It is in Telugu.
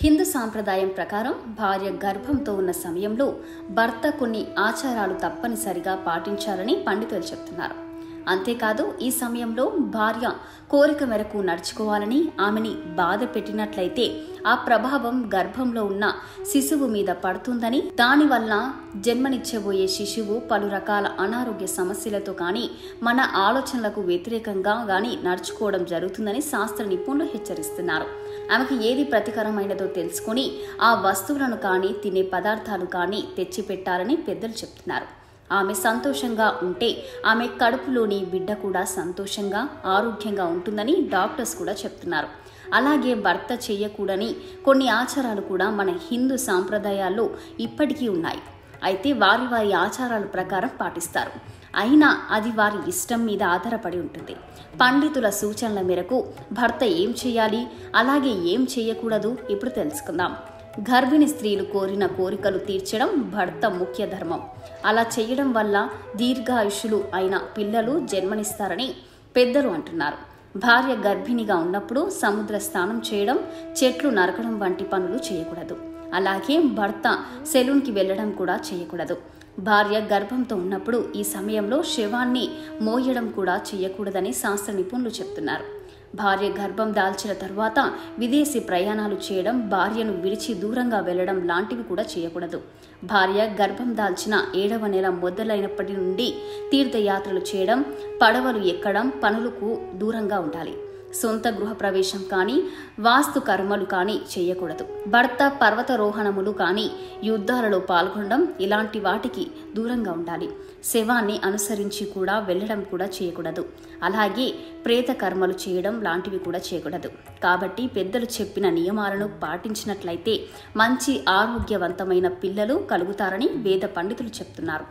హిందూ సాంప్రదాయం ప్రకారం భార్య గర్భంతో ఉన్న సమయంలో భర్త కొన్ని ఆచారాలు తప్పనిసరిగా పాటించాలని పండితులు చెప్తున్నారు. అంతేకాదు ఈ సమయంలో భార్య కోరిక మేరకు నడుచుకోవాలని, ఆమెని బాధ పెట్టినట్లయితే ఆ ప్రభావం గర్భంలో ఉన్న శిశువు మీద పడుతుందని, దానివల్ల జన్మనిచ్చబోయే శిశువు పలు రకాల అనారోగ్య సమస్యలతో కానీ మన ఆలోచనలకు వ్యతిరేకంగా కానీ నడుచుకోవడం జరుగుతుందని శాస్త్ర నిపుణులు హెచ్చరిస్తున్నారు. ఆమెకు ఏది ప్రతికరమైనదో తెలుసుకుని ఆ వస్తువులను కానీ తినే పదార్థాలు కానీ తెచ్చిపెట్టాలని పెద్దలు చెప్తున్నారు. ఆమె సంతోషంగా ఉంటే ఆమె కడుపులోని బిడ్డ కూడా సంతోషంగా ఆరోగ్యంగా ఉంటుందని డాక్టర్స్ కూడా చెప్తున్నారు. అలాగే భర్త చేయకూడని కొన్ని ఆచారాలు కూడా మన హిందూ సాంప్రదాయాల్లో ఇప్పటికీ ఉన్నాయి. అయితే వారి వారి ఆచారాల ప్రకారం పాటిస్తారు. అయినా అది వారి ఇష్టం మీద ఆధారపడి ఉంటుంది. పండితుల సూచనల మేరకు భర్త ఏం చేయాలి, అలాగే ఏం చేయకూడదు ఇప్పుడు తెలుసుకుందాం. గర్భిణీ స్త్రీలు కోరిన కోరికలు తీర్చడం భర్త ముఖ్య ధర్మం. అలా చేయడం వల్ల దీర్ఘాయుషులు అయిన పిల్లలు జన్మనిస్తారని పెద్దలు అంటున్నారు. భార్య గర్భిణిగా ఉన్నప్పుడు సముద్ర స్నానం చేయడం, చెట్లు నరకడం వంటి పనులు చేయకూడదు. అలాగే భర్త సెలూన్కి వెళ్లడం కూడా చేయకూడదు. భార్య గర్భంతో ఉన్నప్పుడు ఈ సమయంలో శవాన్ని మోయడం కూడా చేయకూడదని శాస్త్ర నిపుణులు చెప్తున్నారు. భార్య గర్భం దాల్చిన తరువాత విదేశీ ప్రయాణాలు చేయడం, భార్యను విడిచి దూరంగా వెళ్లడం లాంటివి కూడా చేయకూడదు. భార్య గర్భం దాల్చిన 7వ నెల మొదలైనప్పటి నుండి తీర్థయాత్రలు చేయడం, పడవలు ఎక్కడం పనులకు దూరంగా ఉండాలి. సొంత గృహప్రవేశం కానీ వాస్తు కర్మలు కానీ చేయకూడదు. భర్త పర్వతారోహణములు కానీ యుద్ధాలలో పాల్గొనడం ఇలాంటి వాటికి దూరంగా ఉండాలి. శవాన్ని అనుసరించి కూడా వెళ్లడం కూడా చేయకూడదు. అలాగే ప్రేత కర్మలు చేయడం లాంటివి కూడా చేయకూడదు. కాబట్టి పెద్దలు చెప్పిన నియమాలను పాటించినట్లయితే మంచి ఆరోగ్యవంతమైన పిల్లలు కలుగుతారని వేద పండితులు చెప్తున్నారు.